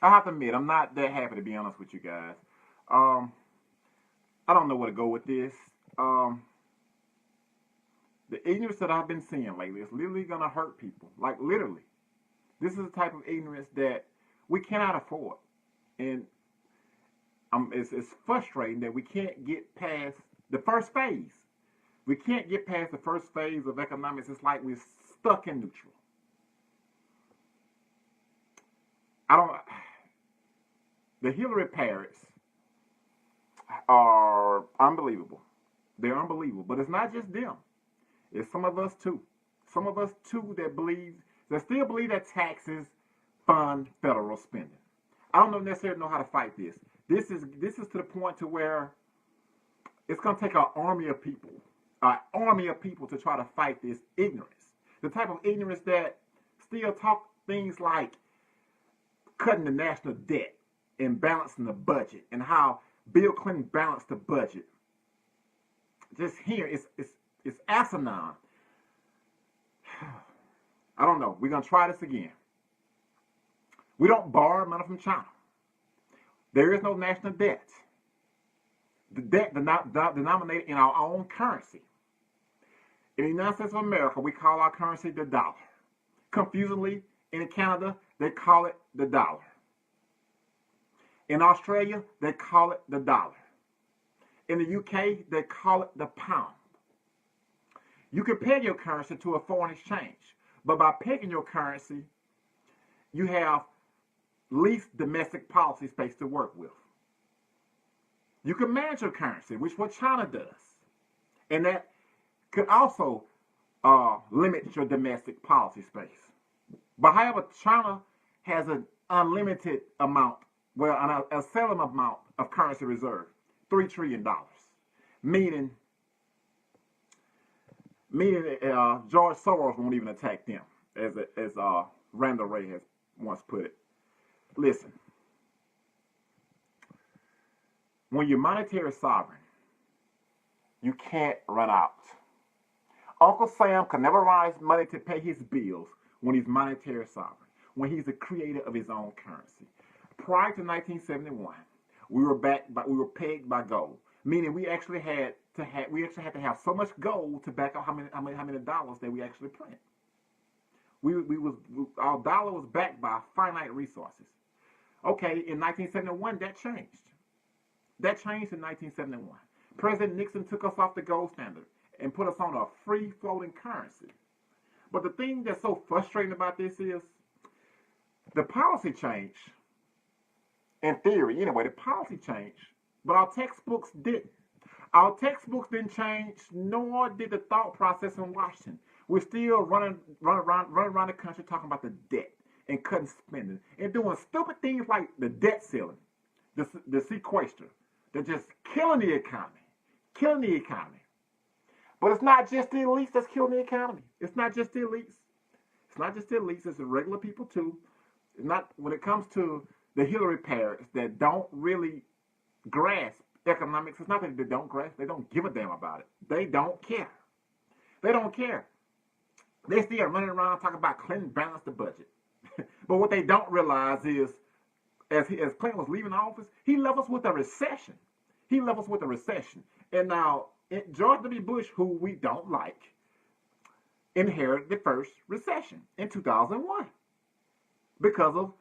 I have to admit, I'm not that happy to be honest with you guys. Um, I don't know where to go with this. Um, the ignorance that I've been seeing lately is literally gonna hurt people. Like literally, this is the type of ignorance that we cannot afford, and it's frustrating that we can't get past the first phase. We can't get past the first phase of economics. It's like we're stuck in neutral. I don't. The Hillary parrots are unbelievable. They're unbelievable. But it's not just them. It's some of us too. Some of us too that still believe that taxes fund federal spending. I don't necessarily know how to fight this. This is to the point to where it's going to take an army of people to try to fight this ignorance. The type of ignorance that still talk things like cutting the national debt and balancing the budget and how Bill Clinton balanced the budget. Just here, it's asinine. I don't know. We're gonna try this again. We don't borrow money from China. There is no national debt. The debt denominated in our own currency. In the United States of America, we call our currency the dollar. Confusingly, in Canada, they call it the dollar. In Australia, they call it the dollar. In the UK, they call it the pound. You can peg your currency to a foreign exchange, but by pegging your currency, you have least domestic policy space to work with. You can manage your currency, which is what China does, and that could also limit your domestic policy space. But however, China has an unlimited amount, a selling amount of currency reserve, $3 trillion, meaning George Soros won't even attack them, as Randall Ray has once put it. Listen, when you're monetary sovereign, you can't run out. Uncle Sam can never raise money to pay his bills when he's monetary sovereign, when he's the creator of his own currency. Prior to 1971, we were pegged by gold, meaning we actually had to have so much gold to back up how many dollars that we actually print. Our dollar was backed by finite resources. Okay, in 1971, that changed. That changed in 1971. President Nixon took us off the gold standard and put us on a free floating currency. But the thing that's so frustrating about this is the policy change. In theory, anyway, the policy changed, but our textbooks didn't. Our textbooks didn't change, nor did the thought process in Washington. We're still running around the country talking about the debt and cutting spending and doing stupid things like the debt ceiling, the sequester. They're just killing the economy, But it's not just the elites that's killing the economy. It's not just the elites. It's the regular people too. It's not when it comes to the Hillary parents that don't really grasp economics. It's not that they don't grasp. They don't give a damn about it. They don't care. They don't care. They still running around talking about Clinton balanced the budget. But what they don't realize is, as Clinton was leaving office, he left us with a recession. And now, George W. Bush, who we don't like, inherited the first recession in 2001 because of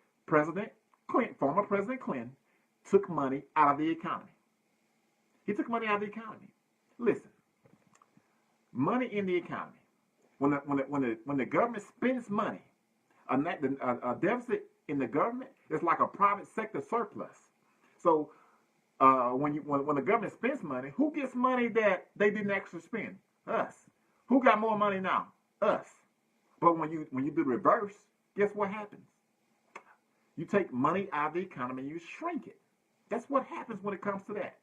former President Clinton took money out of the economy. He took money out of the economy. Listen, money in the economy. When the government spends money, a deficit in the government is like a private sector surplus. So when the government spends money, who gets money that they didn't actually spend? Us. Who got more money now? Us. But when you do the reverse, guess what happens? You take money out of the economy and you shrink it. That's what happens when it comes to that.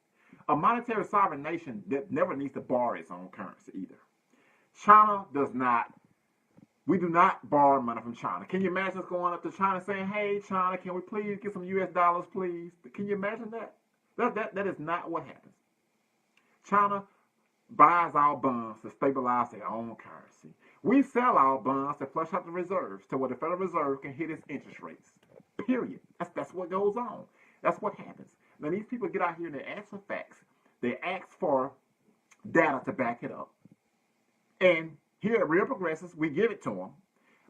A monetary sovereign nation that never needs to borrow its own currency either. China does not. We do not borrow money from China. Can you imagine us going up to China saying, "Hey, China, can we please get some U.S. dollars, please?" Can you imagine that? That is not what happens. China buys our bonds to stabilize their own currency. We sell our bonds to flush out the reserves to where the Federal Reserve can hit its interest rates. Period. That's what goes on. That's what happens. Now these people get out here and they ask for facts. They ask for data to back it up. And here at Real Progressives, we give it to them.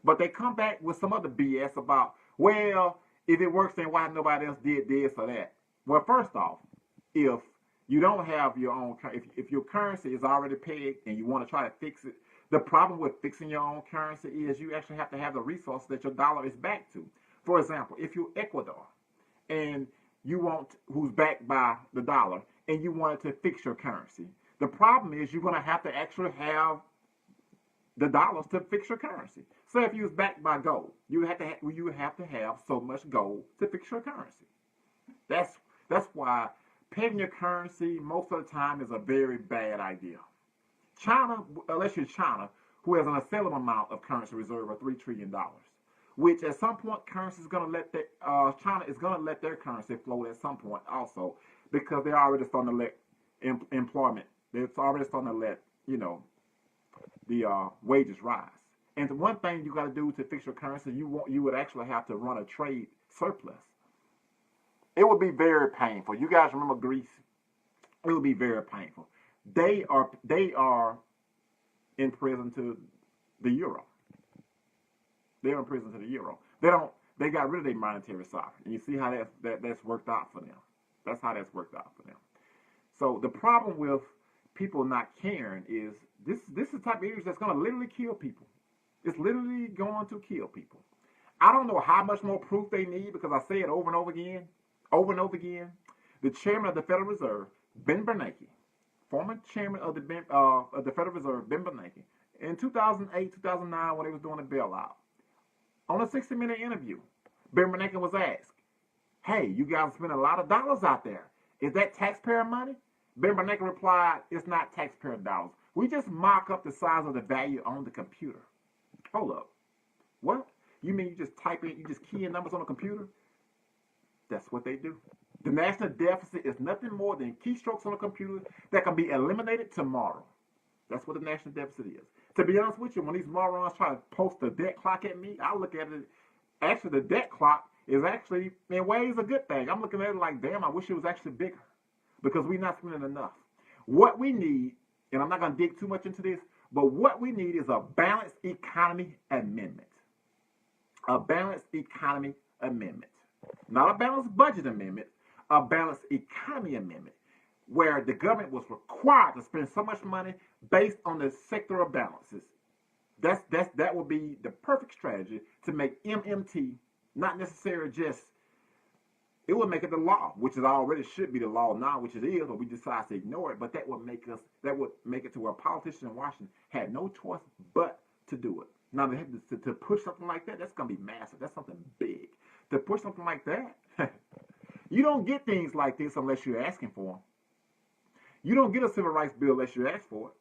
But they come back with some other BS about, well, if it works, then why nobody else did this or that? Well, first off, if you don't have your own, if your currency is already pegged and you want to try to fix it, the problem with fixing your own currency is you actually have to have the resources that your dollar is backed to. For example, if you're Ecuador and you want, who's backed by the dollar, and you wanted to fix your currency, the problem is you're going to have to actually have the dollars to fix your currency. So if you was backed by gold, you would have to have so much gold to fix your currency. That's why pegging your currency most of the time is a very bad idea. China, unless you're China, who has an unassailable amount of currency reserve of $3 trillion, which at some point currency is going to let China is going to let their currency float at some point also, because they're already starting to let employment. They're already starting to let the wages rise. And the one thing you got to do to fix your currency, you would actually have to run a trade surplus. It would be very painful. You guys remember Greece? It would be very painful. They are in prison to the euro. They're in prison to the euro. They got rid of their monetary sovereignty. And you see how that's worked out for them. That's how that's worked out for them. So the problem with people not caring is this is the type of issue that's going to literally kill people. It's literally going to kill people. I don't know how much more proof they need, because I say it over and over again. The chairman of the Federal Reserve, Ben Bernanke, former chairman of the Federal Reserve, Ben Bernanke, in 2008, 2009, when they was doing the bailout, on a 60-minute interview, Ben Bernanke was asked, hey, you guys spend a lot of dollars out there. Is that taxpayer money? Ben Bernanke replied, it's not taxpayer dollars. We just mock up the size of the value on the computer. Hold up. What? You mean you just type in, you just key in numbers on a computer? That's what they do. The national deficit is nothing more than keystrokes on a computer that can be eliminated tomorrow. That's what the national deficit is. To be honest with you, when these morons try to post the debt clock at me, I look at it, actually the debt clock is actually, in ways, a good thing. I'm looking at it like, damn, I wish it was actually bigger, because we're not spending enough. What we need, and I'm not going to dig too much into this, but what we need is a balanced economy amendment. A balanced economy amendment. Not a balanced budget amendment, a balanced economy amendment, where the government was required to spend so much money based on the sectoral balances. That would be the perfect strategy to make MMT not necessarily just, it would make it the law, which is already should be the law now, which it is, but we decide to ignore it. But that would make it to where politicians in Washington had no choice but to do it. Now, to push something like that, that's going to be massive. That's something big. To push something like that, you don't get things like this unless you're asking for them. You don't get a civil rights bill unless you ask for it.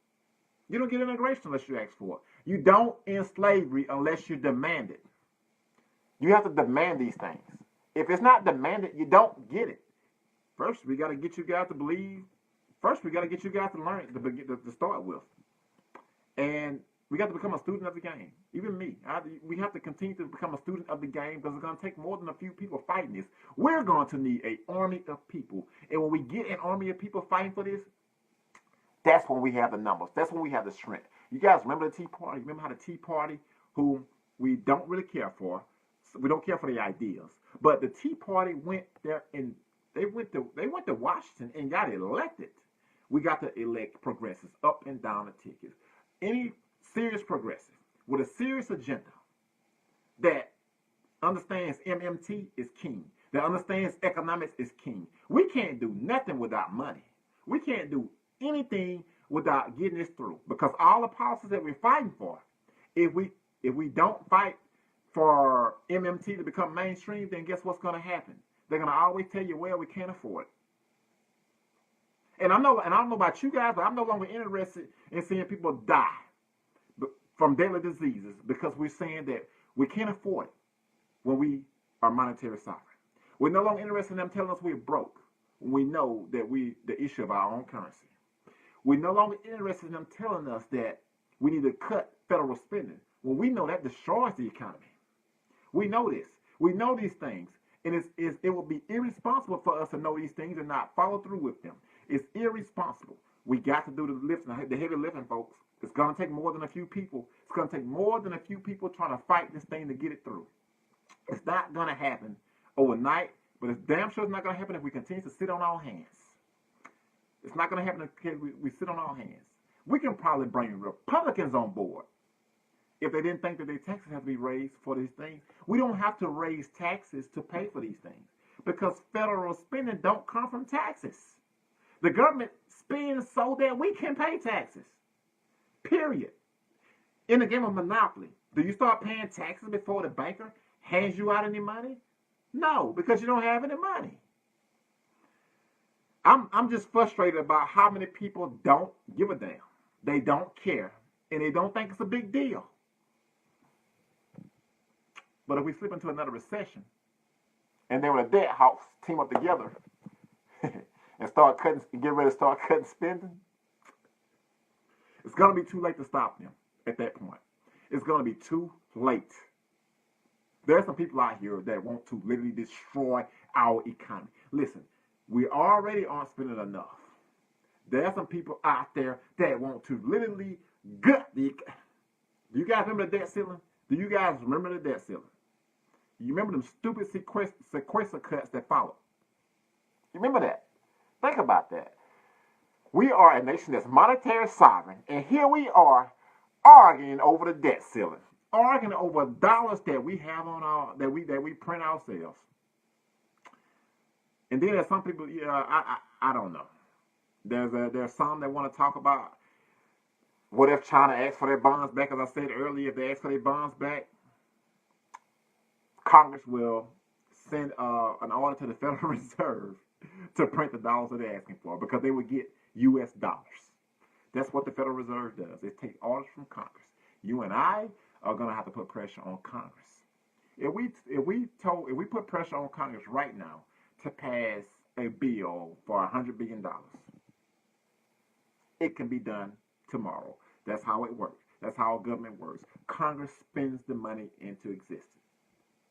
You don't get immigration unless you ask for it. You don't end slavery unless you demand it. You have to demand these things. If it's not demanded, you don't get it. First, we got to get you guys to believe. First, we got to get you guys to learn to start with. And we got to become a student of the game. Even me. We have to continue to become a student of the game, because it's going to take more than a few people fighting this. We're going to need an army of people. And when we get an army of people fighting for this, that's when we have the numbers. That's when we have the strength. You guys remember the Tea Party? Remember how the Tea Party, who we don't really care for, we don't care for the ideas, but the Tea Party went there and they went to Washington and got elected. We got to elect progressives up and down the tickets. Any serious progressive with a serious agenda that understands MMT is king, that understands economics is king. We can't do nothing without money. We can't do anything without getting this through, because all the policies that we're fighting for, if we don't fight for MMT to become mainstream, then guess what's going to happen? They're going to always tell you, well, we can't afford it. And I don't know about you guys, but I'm no longer interested in seeing people die from deadly diseases because we're saying that we can't afford it when we are monetary sovereign. We're no longer interested in them telling us we're broke when we know that the issue of our own currency. We're no longer interested in them telling us that we need to cut federal spending when we know that destroys the economy. We know this. We know these things. And it will be irresponsible for us to know these things and not follow through with them. It's irresponsible. We got to do the lifting, the heavy lifting, folks. It's going to take more than a few people. It's going to take more than a few people trying to fight this thing to get it through. It's not going to happen overnight, but it's damn sure it's not going to happen if we continue to sit on our hands. It's not going to happen if we sit on our hands. We can probably bring Republicans on board if they didn't think that their taxes have to be raised for these things. We don't have to raise taxes to pay for these things because federal spending don't come from taxes. The government spends so that we can pay taxes. Period. In the game of Monopoly, do you start paying taxes before the banker hands you out any money? No, because you don't have any money. I'm just frustrated about how many people don't give a damn. They don't care, and they don't think it's a big deal. But if we slip into another recession, and then when the debt hawks team up together and get ready to start cutting spending, it's going to be too late to stop them at that point. It's going to be too late. There are some people out here that want to literally destroy our economy. Listen, we already aren't spending enough. There are some people out there that want to literally gut the economy. Do you guys remember the debt ceiling? Do you guys remember the debt ceiling? You remember them stupid sequester cuts that followed? You remember that? Think about that. We are a nation that's monetary sovereign, and here we are arguing over the debt ceiling, arguing over dollars that we have on our that we print ourselves. And then there's some people, I don't know. There's some that want to talk about what if China asks for their bonds back. As I said earlier, if they ask for their bonds back, Congress will send an order to the Federal Reserve to print the dollars that they're asking for because they would get U.S. dollars. That's what the Federal Reserve does. It takes orders from Congress. You and I are going to have to put pressure on Congress. If we put pressure on Congress right now to pass a bill for $100 billion, it can be done tomorrow. That's how it works. That's how government works. Congress spends the money into existence.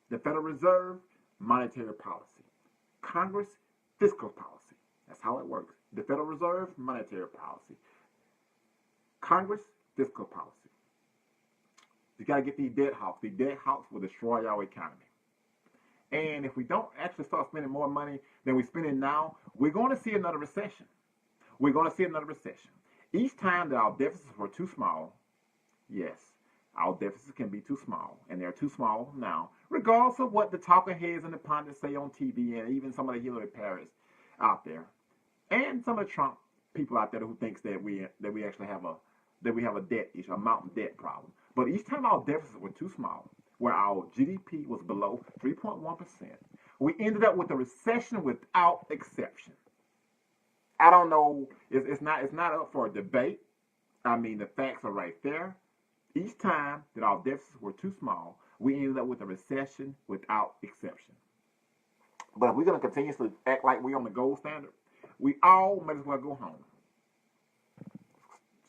The Federal Reserve, monetary policy. Congress, fiscal policy. That's how it works. The Federal Reserve, monetary policy. Congress, fiscal policy. You got to get these debt hawks. These debt hawks will destroy our economy. And if we don't actually start spending more money than we're spending now, we're going to see another recession. We're going to see another recession. Each time that our deficits were too small, yes, our deficits can be too small, and they're too small now, regardless of what the talking heads and the pundits say on TV, and even some of the Hillary Paris out there, and some of the Trump people out there who thinks that we actually have a debt issue, a mountain debt problem. But each time our deficits were too small, where our GDP was below 3.1%, we ended up with a recession without exception. I don't know. It's not up for a debate. I mean, the facts are right there. Each time that our deficits were too small, we ended up with a recession without exception. But if we're going to continuously act like we're on the gold standard, we all might as well go home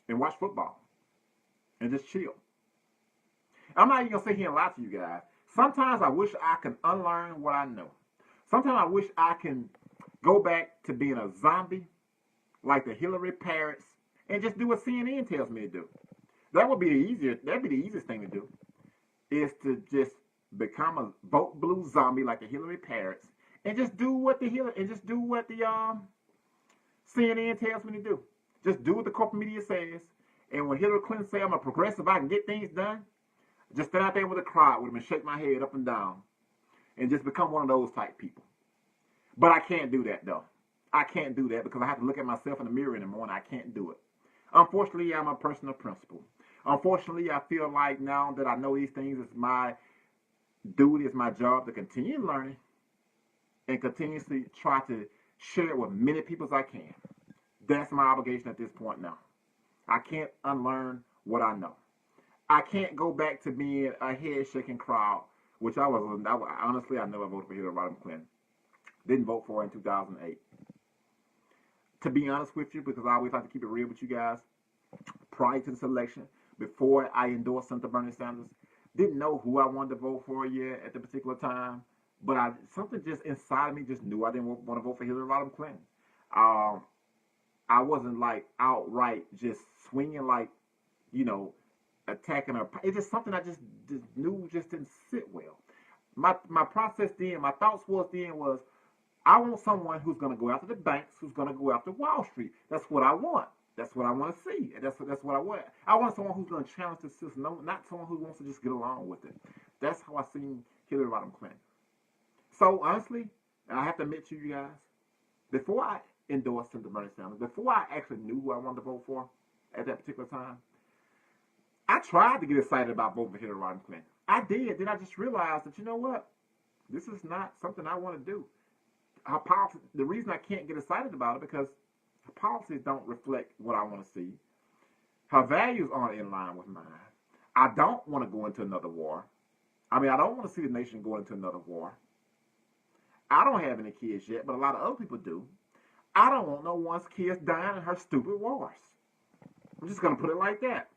and watch football and just chill. I'm not even going to sit here and lie to you guys. Sometimes I wish I can unlearn what I know. Sometimes I wish I can go back to being a zombie like the Hillary Parrots and just do what CNN tells me to do. That'd be the easiest thing to do, is to just become a vote blue zombie like the Hillary Parrots and just do what the CNN tells me to do. Just do what the corporate media says. And when Hillary Clinton says I'm a progressive, I can get things done, just stand out there with a crowd with him and shake my head up and down and just become one of those type people. But I can't do that, though. I can't do that because I have to look at myself in the mirror in the morning. I can't do it. Unfortunately, I'm a person of principle. Unfortunately, I feel like now that I know these things, it's my duty, it's my job to continue learning and continuously try to share it with many people as I can. That's my obligation at this point now. I can't unlearn what I know. I can't go back to being a head-shaking crowd, which honestly, I never voted for Hillary Clinton. Didn't vote for her in 2008. To be honest with you, because I always like to keep it real with you guys, prior to this election, before I endorsed Senator Bernie Sanders, Didn't know who I wanted to vote for yet at the particular time, but something just inside of me just knew I didn't want to vote for Hillary Rodham Clinton. Um, I wasn't like outright just swinging like, you know, attacking her. It's just something I just knew just didn't sit well. My process then, my thoughts was I want someone who's going to go after the banks, who's going to go after Wall Street. That's what I want. That's what I want to see. And that's what I want. I want someone who's going to challenge the system, not someone who wants to just get along with it. That's how I seen Hillary Rodham Clinton. So honestly, and I have to admit to you guys, before I endorsed Senator Bernie Sanders, before I actually knew who I wanted to vote for at that particular time, I tried to get excited about voting for Hillary Rodham Clinton. I did. Then I just realized that, you know what? This is not something I want to do. Her policy, the reason I can't get excited about it because her policies don't reflect what I want to see. Her values aren't in line with mine. I don't want to go into another war. I mean, I don't want to see the nation go into another war. I don't have any kids yet, but a lot of other people do. I don't want no one's kids dying in her stupid wars. I'm just going to put it like that.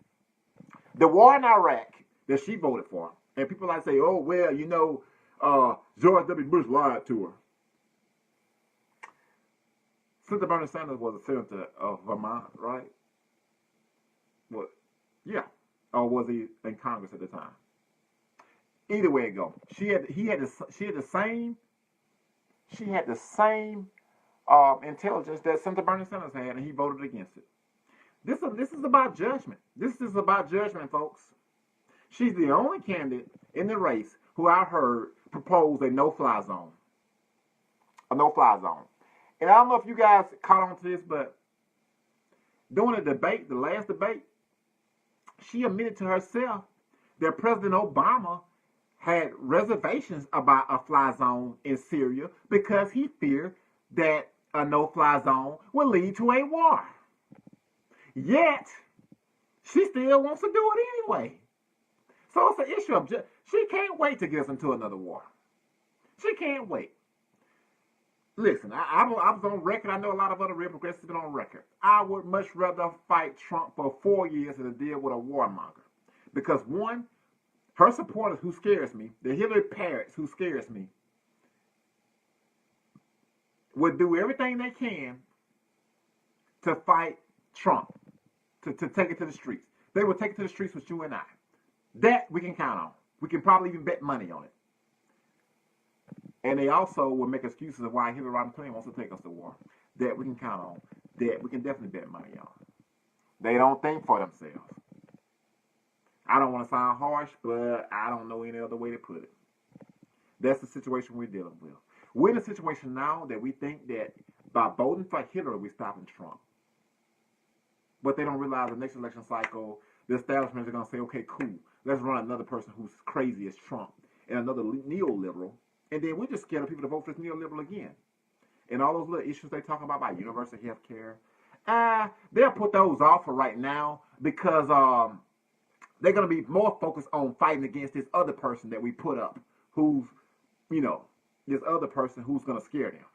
The war in Iraq that she voted for, and people like say, oh, well, you know, George W. Bush lied to her. Senator Bernie Sanders was a senator of Vermont, right? What? Yeah. Or was he in Congress at the time? Either way it go, she had the same intelligence that Senator Bernie Sanders had, and he voted against it. This is about judgment. This is about judgment, folks. She's the only candidate in the race who I heard propose a no-fly zone. A no-fly zone. And I don't know if you guys caught on to this, but during the debate, the last debate, she admitted to herself that President Obama had reservations about a fly zone in Syria because he feared that a no-fly zone would lead to a war. Yet, she still wants to do it anyway. So it's an issue of she can't wait to get us into another war. She can't wait. Listen, I was on record. I know a lot of other real progressives have been on record. I would much rather fight Trump for 4 years than to deal with a warmonger. Because one, her supporters who scares me, the Hillary parrots who scares me, would do everything they can to fight Trump, to take it to the streets. They would take it to the streets with you and I. That we can count on. We can probably even bet money on it. And they also will make excuses of why Hillary Rodham Clinton wants to take us to war. That we can count on. That we can definitely bet money on. They don't think for themselves. I don't want to sound harsh, but I don't know any other way to put it. That's the situation we're dealing with. We're in a situation now that we think that by voting for Hillary, we're stopping Trump. But they don't realize the next election cycle, the establishment is going to say, okay, cool. Let's run another person who's crazy as Trump and another neoliberal. And then we're just scared of people to vote for this neoliberal again. And all those little issues they talk about universal health care, they'll put those off for right now because they're going to be more focused on fighting against this other person that we put up who's, you know, this other person who's going to scare them.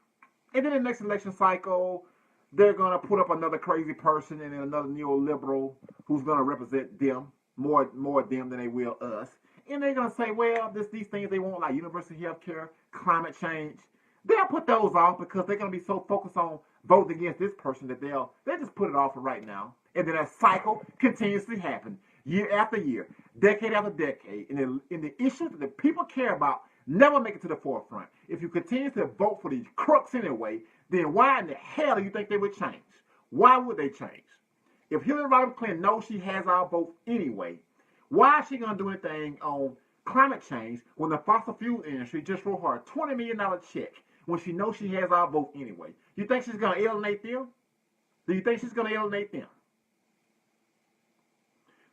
And then the next election cycle, they're going to put up another crazy person and then another neoliberal who's going to represent them, more them than they will us. And they're going to say, well, these things they want, like universal health care, climate change, they'll put those off because they're going to be so focused on voting against this person that they'll just put it off for right now. And then that cycle continuously happen year after year, decade after decade. And the issues that the people care about never make it to the forefront. If you continue to vote for these crooks anyway, then why in the hell do you think they would change? Why would they change? If Hillary Rodham Clinton knows she has our votes anyway, why is she going to do anything on climate change when the fossil fuel industry just wrote her a $20 million check when she knows she has our vote anyway? You think she's going to alienate them? Do you think she's going to alienate them?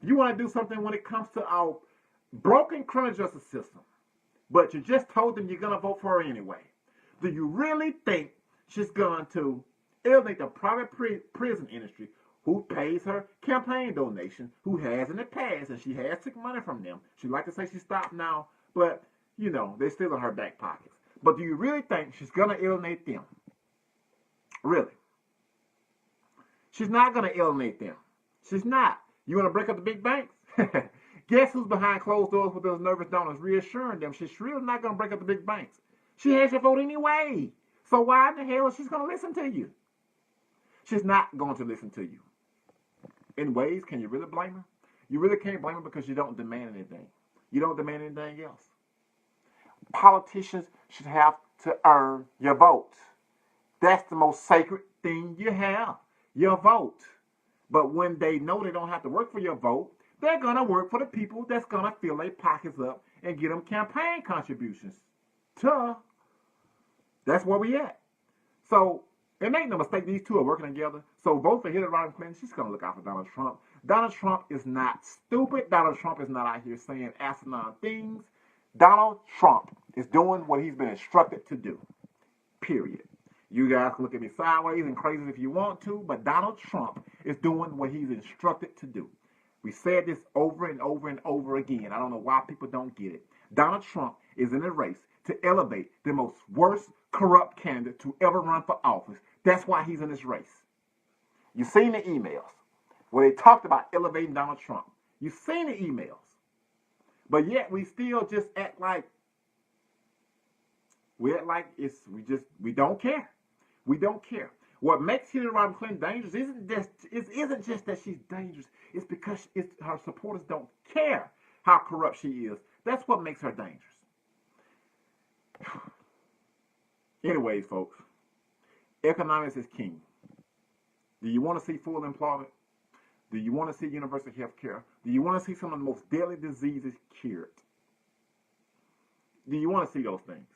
You want to do something when it comes to our broken criminal justice system, but you just told them you're going to vote for her anyway. Do you really think she's going to alienate the private prison industry who pays her campaign donations, who has in the past, and she has took money from them? She like to say she stopped now, but, you know, they're still in her back pockets. But do you really think she's going to alienate them? Really? She's not going to alienate them. She's not. You want to break up the big banks? Guess who's behind closed doors with those nervous donors, reassuring them she's really not going to break up the big banks. She has your vote anyway. So why in the hell is she going to listen to you? She's not going to listen to you. In ways, can you really blame her? You really can't blame her because you don't demand anything. You don't demand anything else. Politicians should have to earn your vote. That's the most sacred thing you have, your vote. But when they know they don't have to work for your vote, they're going to work for the people that's going to fill their pockets up and get them campaign contributions. Tuh. That's where we at. So, it ain't no mistake these two are working together. So, vote for Hillary Clinton. She's going to look out for Donald Trump. Donald Trump is not stupid. Donald Trump is not out here saying asinine things. Donald Trump is doing what he's been instructed to do. Period. You guys can look at me sideways and crazy if you want to, but Donald Trump is doing what he's instructed to do. We said this over and over and over again. I don't know why people don't get it. Donald Trump is in a race to elevate the most worst corrupt candidate to ever run for office. That's why he's in this race. You've seen the emails where they talked about elevating Donald Trump. You've seen the emails. But yet we still just act like we don't care. We don't care. What makes Hillary Clinton dangerous isn't just that she's dangerous. It's because her supporters don't care how corrupt she is. That's what makes her dangerous. Anyways, folks, economics is king. Do you want to see full employment? Do you want to see universal health care? Do you want to see some of the most deadly diseases cured? Do you want to see those things?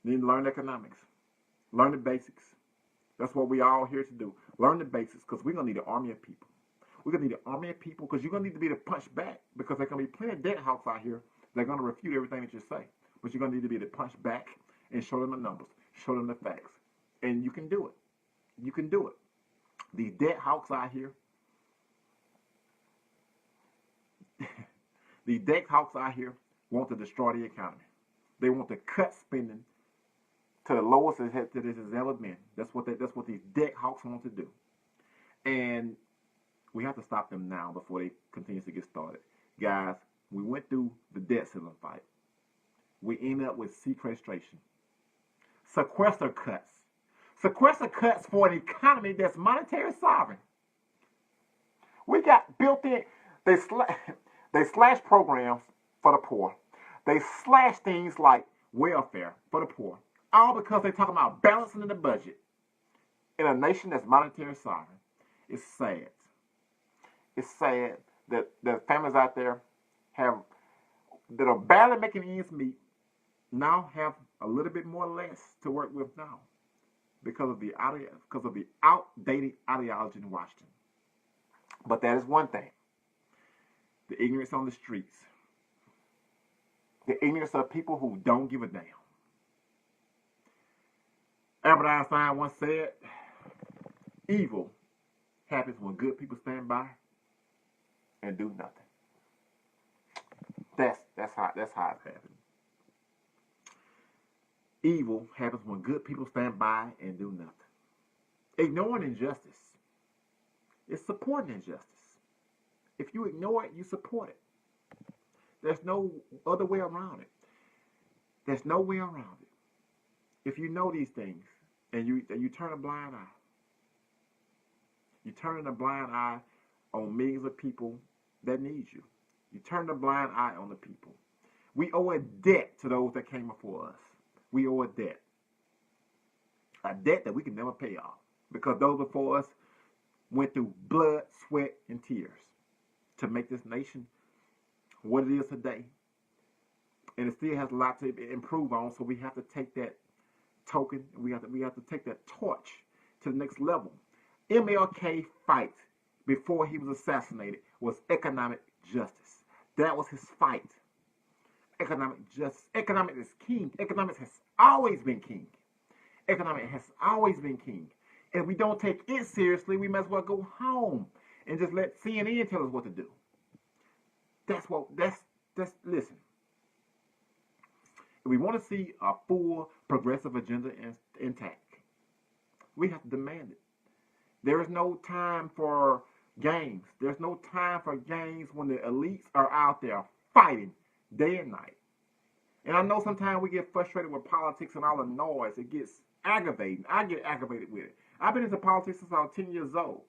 You need to learn economics. Learn the basics. That's what we all here to do. Learn the basics because we're going to need an army of people. We're going to need an army of people because you're going to need to be able to punch back because there's going to be plenty of debt hawks out here. They're going to refute everything that you say. But you're going to need to be able to punch back and show them the numbers, show them the facts. And you can do it. You can do it. These debt hawks out here, these debt hawks out here want to destroy the economy. They want to cut spending to the lowest that it has ever been. That's what these debt hawks want to do. And we have to stop them now before they continue to get started. Guys, we went through the debt ceiling fight. We ended up with sequestration. Sequester cuts. Sequester cuts for an economy that's monetary sovereign. We got built in. They slash programs for the poor. They slash things like welfare for the poor. All because they're talking about balancing the budget in a nation that's monetary sovereign. It's sad. It's sad that families out there that are barely making ends meet now have a little bit more or less to work with now because of the outdated ideology in Washington. But that is one thing. The ignorance on the streets. The ignorance of people who don't give a damn. Albert Einstein once said, evil happens when good people stand by and do nothing. That's how it happens. Evil happens when good people stand by and do nothing. Ignoring injustice is supporting injustice. If you ignore it, you support it. There's no other way around it. There's no way around it. If you know these things and you turn a blind eye, you turn a blind eye on millions of people that need you. You turn a blind eye on the people. We owe a debt to those that came before us. We owe a debt. A debt that we can never pay off because those before us went through blood, sweat, and tears to make this nation what it is today. And it still has a lot to improve on, so we have to take that token, we have to take that torch to the next level. MLK fight before he was assassinated was economic justice. That was his fight. Economic justice. Economics is king. Economics has always been king. Economics has always been king. And if we don't take it seriously, we might as well go home and just let CNN tell us what to do. Listen. If we want to see a full progressive agenda intact, we have to demand it. There is no time for games. There's no time for games when the elites are out there fighting day and night. And I know sometimes we get frustrated with politics and all the noise. It gets aggravating. I get aggravated with it. I've been into politics since I was 10 years old.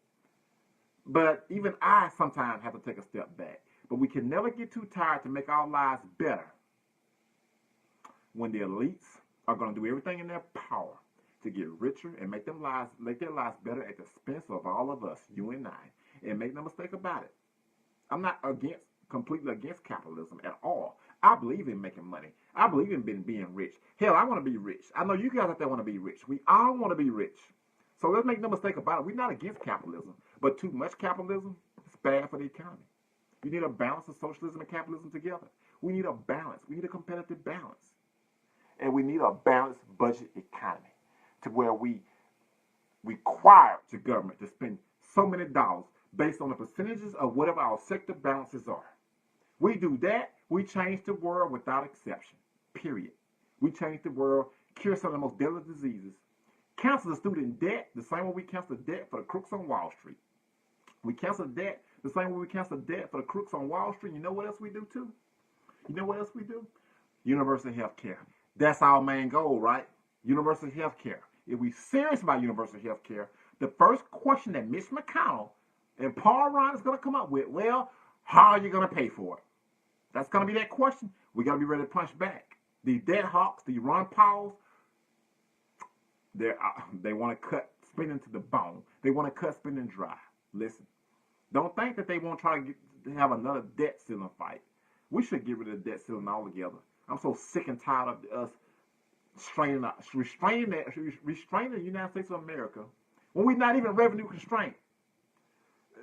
But even I sometimes have to take a step back. But we can never get too tired to make our lives better when the elites are going to do everything in their power to get richer and make their lives better at the expense of all of us, you and I. And make no mistake about it. I'm not completely against capitalism at all. I believe in making money. I believe in being rich. Hell, I want to be rich. I know you guys out there want to be rich. We all want to be rich. So let's make no mistake about it. We're not against capitalism. But too much capitalism is bad for the economy. You need a balance of socialism and capitalism together. We need a balance. We need a competitive balance. And we need a balanced budget economy to where we require the government to spend so many dollars based on the percentages of whatever our sector balances are. We do that, we change the world without exception. Period. We change the world, cure some of the most deadly diseases, cancel the student debt the same way we cancel debt for the crooks on Wall Street. We cancel debt the same way we cancel debt for the crooks on Wall Street. You know what else we do too? You know what else we do? Universal health care. That's our main goal, right? Universal health care. If we're serious about universal health care, the first question that Mitch McConnell and Paul Ryan is going to come up with, well, how are you going to pay for it? That's going to be that question. We got to be ready to punch back. The debt hawks, the Ron Pauls, they want to cut spending to the bone. They want to cut spending dry. Listen, don't think that they won't try to have another debt ceiling fight. We should get rid of the debt ceiling altogether. I'm so sick and tired of us restraining the United States of America when we're not even revenue constrained.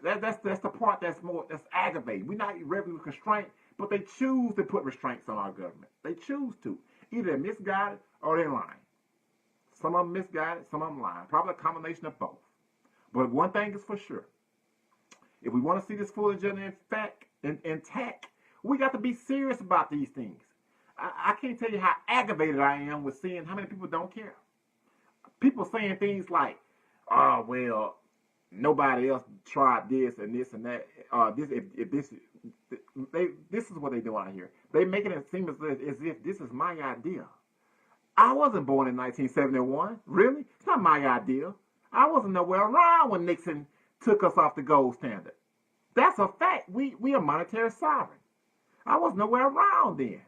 That's the part that's aggravating. We're not revenue constrained, but they choose to put restraints on our government. They choose to. Either they're misguided or they're lying. Some of them misguided, some of them lying. Probably a combination of both. But one thing is for sure. If we want to see this full agenda intact, we got to be serious about these things. I can't tell you how aggravated I am with seeing how many people don't care. People saying things like, oh, well, nobody else tried this and this and that. This is what they do out here. They making it seem as if this is my idea. I wasn't born in 1971. Really? It's not my idea. I wasn't nowhere around when Nixon took us off the gold standard. That's a fact. We are monetary sovereign. I was nowhere around then.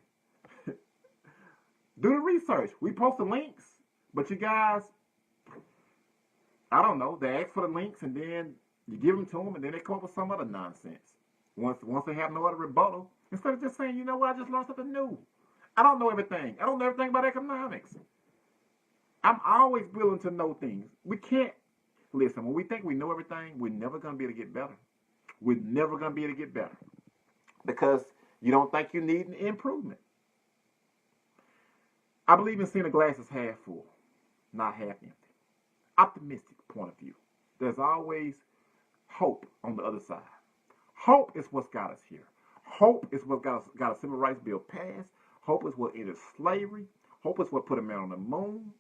Do the research. We post the links, but you guys, I don't know. They ask for the links and then you give them to them, and then they come up with some other nonsense. Once they have no other rebuttal, instead of just saying, you know what, I just learned something new. I don't know everything. I don't know everything about economics. I'm always willing to know things. We can't listen. When we think we know everything, we're never going to be able to get better. We're never going to be able to get better because you don't think you need an improvement. I believe in seeing the glass as half full, not half empty. Optimistic point of view. There's always hope on the other side. Hope is what's got us here. Hope is what got a civil rights bill passed. Hope is what ended slavery. Hope is what put a man on the moon.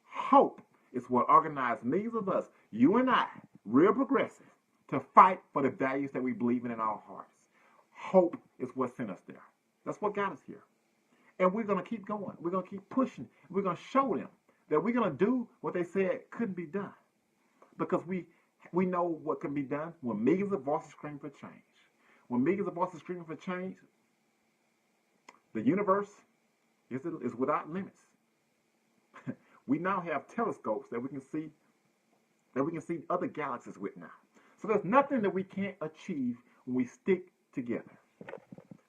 Hope is what organized millions of us, you and I, real progressive, to fight for the values that we believe in our hearts. Hope is what sent us there. That's what got us here. And we're going to keep going. We're going to keep pushing. We're going to show them that we're going to do what they said couldn't be done. Because we know what can be done when millions of voices scream for change. When millions of voices screaming for change, the universe is without limits. We now have telescopes that we can see other galaxies with now. So there's nothing that we can't achieve when we stick together.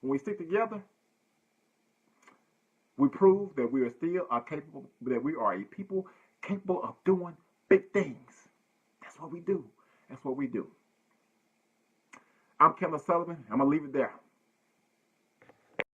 When we stick together, we prove that we are still capable, that we are a people capable of doing big things. That's what we do. That's what we do. I'm Kendall Sullivan. I'm going to leave it there.